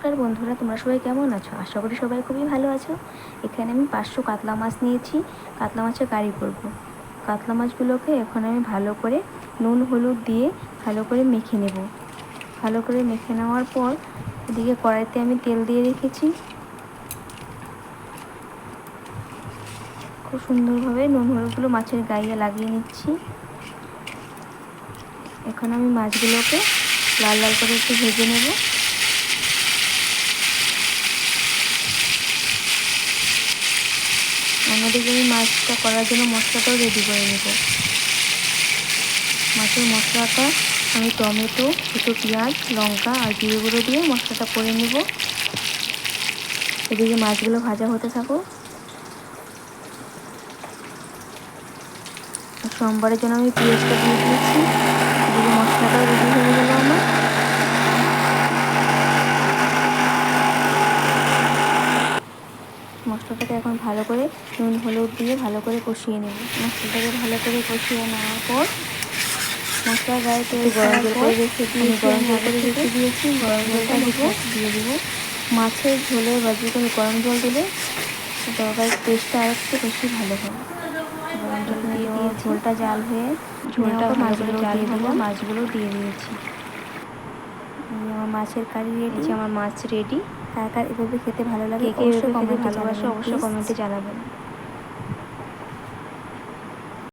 নমস্কার বন্ধুরা, তোমরা সবাই কেমন আছো? আশা করি সবাই খুবই ভালো আছো। এখানে আমি 500 কাতলা মাছ নিয়েছি। কাতলা মাছের কারি করব। কাতলা মাছগুলোকে এখন আমি ভালো করে নুন হলুদ দিয়ে ভালো করে মেখে নেব। ভালো করে মেখে নেওয়ার পর এদিকে কড়াইতে আমি তেল দিয়ে রেখেছি। খুব সুন্দরভাবে নুন হলুদগুলো মাছের গায়ে লাগিয়ে নিচ্ছি। এখন আমি মাছগুলোকে লাল লাল করে একটু ভেজে নেব। অন্যদিকে আমি মাছটা করার জন্য মশলাটাও রেডি করে নেব। মাছের মশলাটা আমি টমেটো, দুটো পেঁয়াজ, লঙ্কা আর জিরে গুঁড়ো দিয়ে মশলাটা করে নেব। এদিকে মাছগুলো ভাজা হতে থাকো। সোমবারের জন্য আমি পেঁয়াজটা দিয়ে দিয়েছি। এদিকে মশলাটাও রেডি হয়ে গেল আমার। মশলাটাকে এখন ভালো করে নুন হলুদ দিয়ে ভালো করে কষিয়ে নেব। মশলাটাকে ভালো করে কষিয়ে নেওয়ার পর মশলার গায়ে তেল গরম জল করে রেখে দিয়েছি। গরম জল করে রেখে দিয়েছি। গরম জলটা দিয়ে দেবো। মাছের ঝোলে বা যে কোনো গরম জল দিলে তরকারির টেস্টটা আর একটু বেশি ভালো হয়। গরম জল দিয়ে ঝোলটা জাল হয়ে ঝোলটা মাছগুলো জাল দিলাম। মাছগুলো দিয়ে দিয়েছি। আমার মাছের কারি রেডি। আমার মাছ রেডি। কার কার এভাবে খেতে ভালো লাগে অবশ্যই কমেন্টে জানাবেন।